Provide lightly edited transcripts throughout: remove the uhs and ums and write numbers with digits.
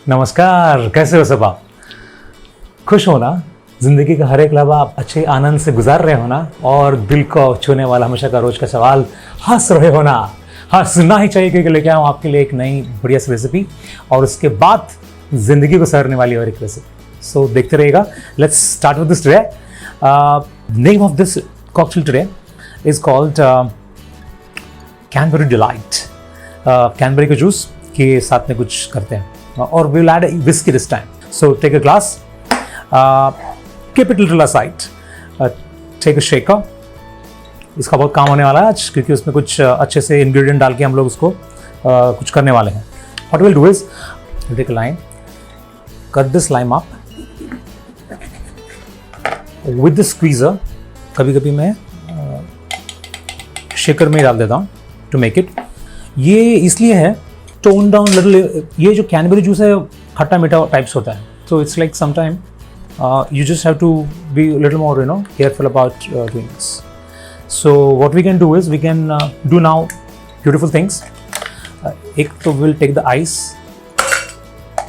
नमस्कार, कैसे हो सब आप? खुश हो ना? जिंदगी का हर एक लम्हा आप अच्छे आनंद से गुजार रहे हो ना? और दिल को छूने वाला हमेशा का रोज का सवाल, हंस रहे हो ना? हंसना ही चाहिए क्योंकि लेके आऊँ आपके लिए एक नई बढ़िया सी रेसिपी और उसके बाद जिंदगी को सहरने वाली और एक रेसिपी। सो देखते रहिएगा। Let's start with this today. Name of this cocktail today is called cranberry delight. Cranberry के जूस के साथ में कुछ करते हैं और we will add whiskey this time. So take a glass, keep it little aside, take a shaker. इसका बहुत काम होने वाला है आज क्योंकि उसमें कुछ अच्छे से इंग्रेडिएंट डाल के हम लोग उसको कुछ करने वाले हैं. What we'll do is we'll take a lime, cut this lime up with the squeezer. कभी कभी मैं शेकर में डाल देता हूँ to make it. ये इसलिए है टोन डाउन लिटिल. ये जो कैनबेरी जूस है खट्टा मीठा टाइप्स होता है, so it's like sometime you just have to be a little more careful about doing this. So what we can do is we can do now beautiful things. एक तो we'll take the ice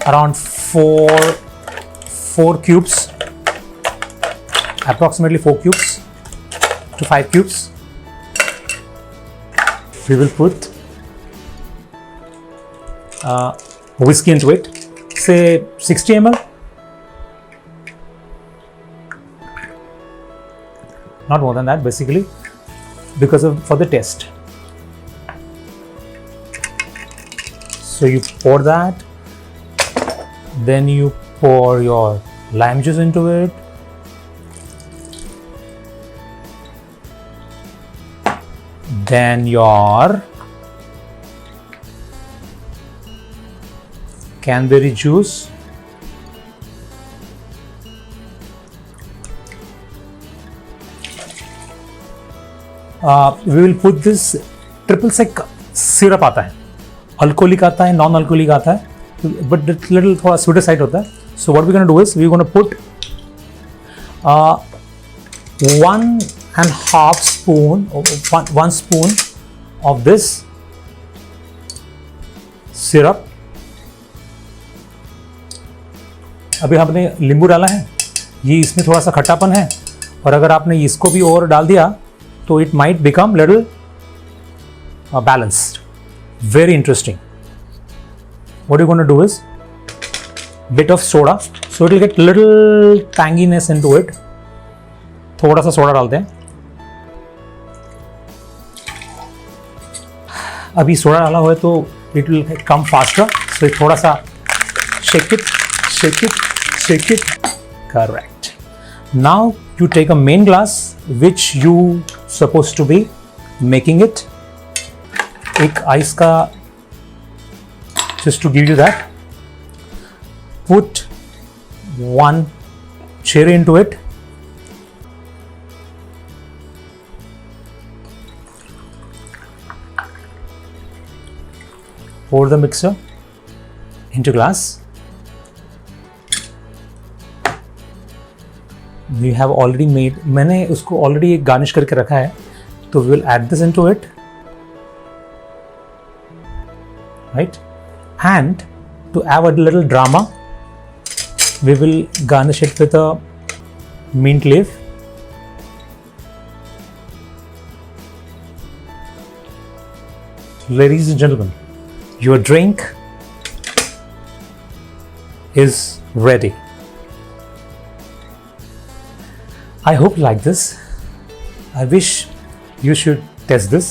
around four cubes, approximately 4 cubes to 5 cubes. We will put whiskey into it, say 60 ml, not more than that basically, because of for the taste. So you pour that, then you pour your lime juice into it, then your Canberry juice, we will put this triple sec syrup आता है, alcoholic आता है, non alcoholic आता है, but little थोड़ा sweeter side होता है. So what we gonna do is we gonna put 1 spoon of this syrup. अभी हमने नींबू डाला है, ये इसमें थोड़ा सा खट्टापन है, और अगर आपने इसको भी और डाल दिया तो it might become little balanced. Very interesting. What you gonna do is bit of soda, so it will get little tanginess into it. थोड़ा सा सोडा डालते हैं. अभी सोडा डाला हुआ है तो इट विल कम फास्टर, सो थोड़ा सा shake it, shake it, shake it. Correct. Now you take a main glass which you supposed to be making it. एक ice का, just to give you that, put 1 cherry into it. Pour the mixer into glass. We have already made, मैंने उसको already एक garnish करके रखा है, तो we will add this into it, right? And to add a little drama, we will garnish it with a mint leaf. Ladies and gentlemen, your drink is ready. I hope you like this. I wish you should test this,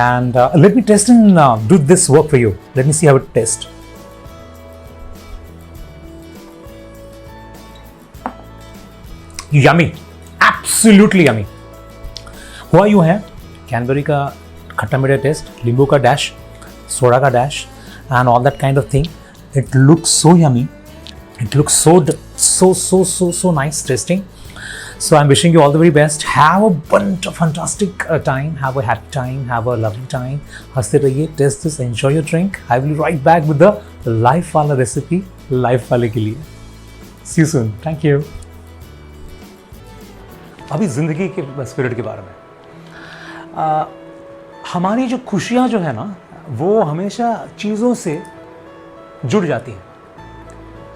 and let me test and do this work for you. Let me see how it tastes. Yummy, absolutely yummy. हुआ यूँ है, cranberry का खट्टा मीठा test, नींबू का dash, soda का dash, and all that kind of thing. It looks so yummy. It looks so nice tasting. So I'm wishing you all the very best. Have a bunch of fantastic time. Have a happy time. Have a lovely time. हंसते रहिए. Test this. Enjoy your drink. I will be right back with the life वाला recipe. Life वाले के लिए. See you soon. Thank you. अभी जिंदगी के spirit के बारे में. हमारी जो खुशियाँ जो है ना, वो हमेशा चीज़ों से जुड़ जाती हैं.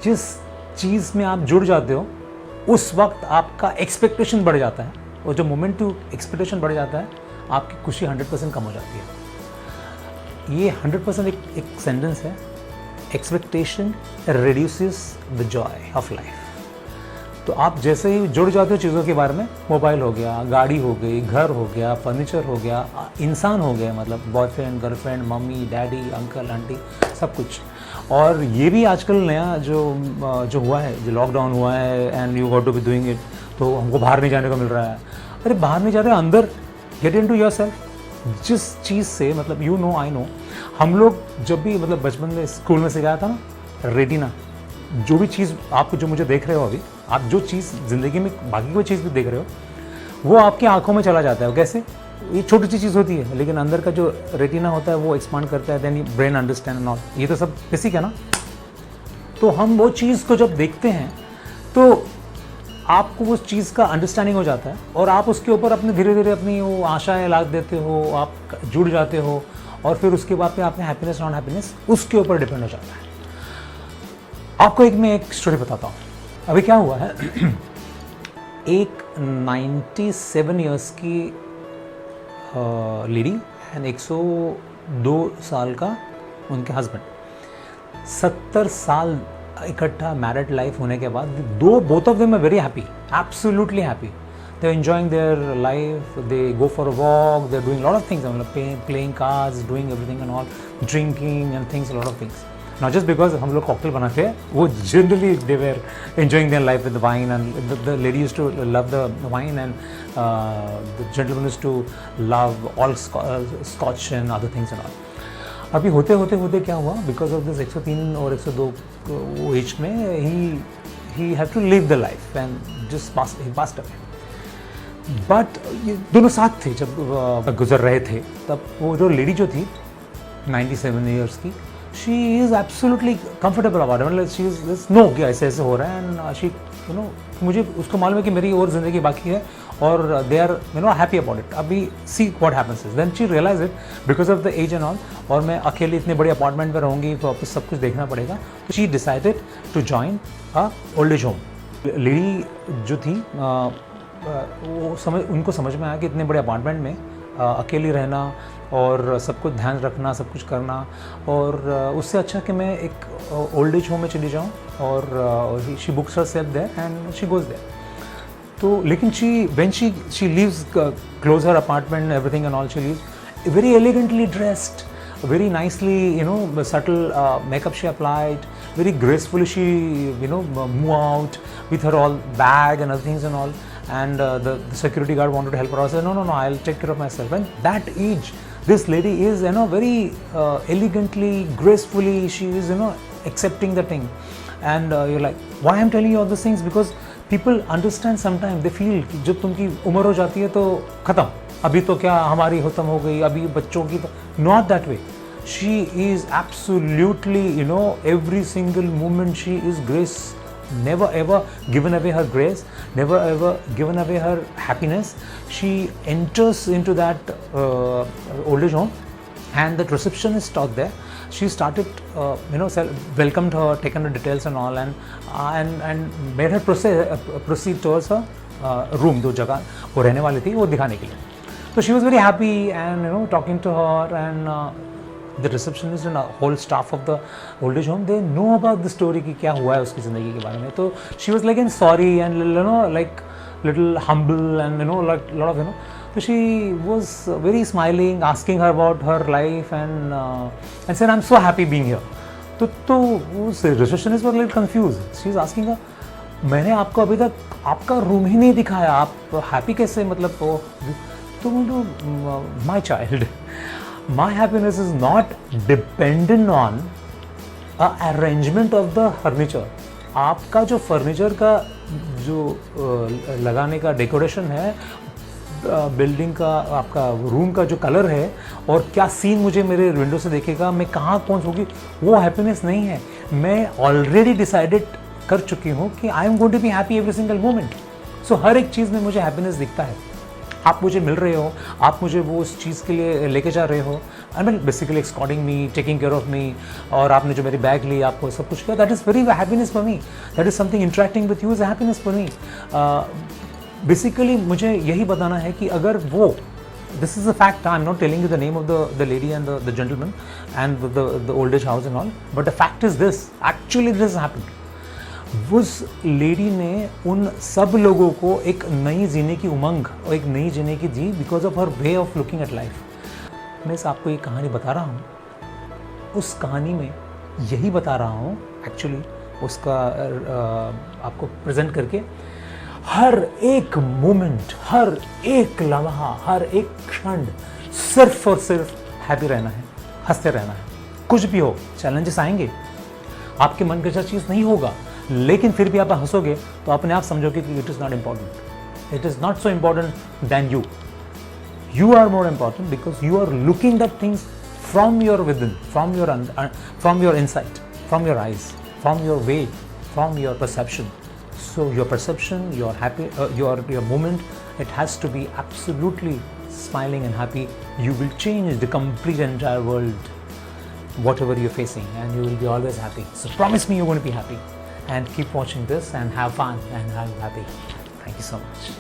जिस चीज़ में आप जुड़ जाते हो उस वक्त आपका एक्सपेक्टेशन बढ़ जाता है, और जो मोमेंट टू एक्सपेक्टेशन बढ़ जाता है आपकी खुशी 100% कम हो जाती है। ये 100% एक सेंटेंस है, expectation reduces the Joy of life. तो आप जैसे ही जुड़ जाते हो चीज़ों के बारे में, मोबाइल हो गया, गाड़ी हो गई, घर हो गया, फर्नीचर हो गया, इंसान हो गया, मतलब boyfriend, girlfriend, mummy, daddy, uncle, aunty, सब कुछ। और ये भी आजकल नया जो हुआ है, जो लॉकडाउन हुआ है and you got to be doing it, तो हमको बाहर नहीं जाने को मिल रहा है। अरे बाहर नहीं जा रहे, अंदर get into yourself. जिस चीज़ से मतलब यू नो आई नो, हम लोग जब भी मतलब बचपन में स्कूल में सिखाया था ना, रेटिना, जो भी चीज़ आप जो मुझे देख रहे हो अभी, आप जो चीज़ ज़िंदगी में बाकी कोई चीज़ भी देख रहे हो, वो आपकी आंखों में चला जाता है। कैसे? ये छोटी सी चीज़ होती है, लेकिन अंदर का जो रेटिना होता है वो एक्सपांड करता है, then brain understand and all. ये तो सब बेसिक है ना। तो हम वो चीज़ को जब देखते हैं तो आपको उस चीज़ का अंडरस्टैंडिंग हो जाता है, और आप उसके ऊपर अपने धीरे धीरे अपनी वो आशाएं लाद देते हो, आप जुड़ जाते हो, और फिर उसके बाद पे आपने हैप्पीनेस नॉन हैप्पीनेस उसके ऊपर डिपेंड हो जाता है। आपको मैं एक स्टोरी बताता हूँ। अभी क्या हुआ है, एक 97 इयर्स की लेडी एंड 102 साल का उनके हस्बैंड, 70 साल इकट्ठा मैरिड लाइफ होने के बाद both of them are very happy, absolutely happy. They are enjoying their life, they go for a walk, they are doing lot of things, मतलब playing cards, doing everything and all, drinking and things, lot of things. Not just because हम लोग cocktail बनाते हैं, वो generally they were enjoying their life with the wine, and the lady used to love the wine, and the gentleman used to love all scotch and other things and all. अभी होते होते क्या हुआ, because of this 103 और 102 as में he had to live the life and just he passed away. But ये दोनों साथ थे जब गुजर रहे थे, तब वो जो लेडी जो थी 97 ईयर्स की, she is absolutely comfortable about it, मतलब she is no कि ऐसे हो रहा है, and she you know, मुझे उसको मालूम है कि मेरी और ज़िंदगी बाकी है, और they are happy about it. अभी see what happens is then she realized it because of the age and all, और मैं अकेली इतने बड़े अपार्टमेंट में रहूँगी तो वापस सब कुछ देखना पड़ेगा, तो she decided to join a old age home. Lady जो थी वो उनको समझ में आया कि इतने बड़े अपार्टमेंट में अकेली रहना और सब कुछ ध्यान रखना, सब कुछ करना, और उससे अच्छा कि मैं एक ओल्ड एज होम में चली जाऊँ, और she books herself there and she goes there. तो लेकिन when she leaves close her apartment everything and all, she leaves very elegantly dressed, very nicely, subtle makeup she applied, very gracefully she move out with her all bag and other things and all, and the security guard wanted to help her. I said no, I'll take care of myself. And that age this lady is very elegantly, gracefully she is accepting the thing, and you're like, why I'm telling you all these things? Because people understand sometimes, they feel कि जब तुमकी उम्र हो जाती है तो ख़त्म, अभी तो क्या हमारी खत्म हो गई, अभी बच्चों की तो not that way. She is absolutely every single moment she is grace, never ever given away her grace, never ever given away her happiness. She enters into that old age home, and the receptionist out there, she started welcomed her, taken her details and all, and made her proceed towards her room, जो जगह वो रहने वाली थी वो दिखाने के लिए. So she was very happy and talking to her, and the receptionist and whole staff of the old age home, they know about the story कि क्या हुआ है उसकी ज़िंदगी के बारे में. तो she was like sorry and like little humble and like lot of so she was very smiling, asking her about her life, and said I'm so happy being here. तो उस receptionist was little confused. She was asking her, मैंने आपको अभी तक आपका room ही नहीं दिखाया, आप हैप्पी कैसे, मतलब तो my child, my happiness is not dependent on a arrangement of the furniture. आपका जो फर्नीचर का जो लगाने का डेकोरेशन है, बिल्डिंग का, आपका रूम का जो कलर है, और क्या सीन मुझे मेरे विंडो से देखेगा, मैं कहाँ पहुँचूँगी, वो हैप्पीनेस नहीं है. मैं ऑलरेडी डिसाइडेड कर चुकी हूँ कि I am going to be happy every single moment. So हर एक चीज़ में मुझे हैप्पीनेस दिखता है. आप मुझे मिल रहे हो, आप मुझे वो उस चीज़ के लिए लेके जा रहे हो, I mean basically according me, taking care of me, और आपने जो मेरी बैग ली, आपको सब कुछ किया, that is very happiness for me, that is something interacting with you is happiness for me. Basically मुझे यही बताना है कि अगर वो, this is a fact, I'm not telling you the name of the lady and the gentleman and the old age house and all, but the fact is this, actually this happened. उस lady ने उन सब लोगों को एक नई जीने की उमंग और एक नई जीने की दी because of her way of looking at life. मैं आपको ये कहानी बता रहा हूँ, उस कहानी में यही बता रहा हूँ एक्चुअली, उसका आपको प्रेजेंट करके हर एक मोमेंट, हर एक लम्हा, हर एक क्षण सिर्फ और सिर्फ हैप्पी रहना है, हंसते रहना है। कुछ भी हो, चैलेंजेस आएंगे, आपके मन का चीज़ नहीं होगा, लेकिन फिर भी आप हंसोगे तो अपने आप समझोगे कि it is not important, it is not so important than you, you are more important because you are looking at things from your within, from your insight, from your eyes, from your way, from your perception. So your perception, your happy, your moment, it has to be absolutely smiling and happy. You will change the complete entire world, whatever you're facing, and you will be always happy. So promise me you're going to be happy, and keep watching this and have fun and have happy. Thank you so much.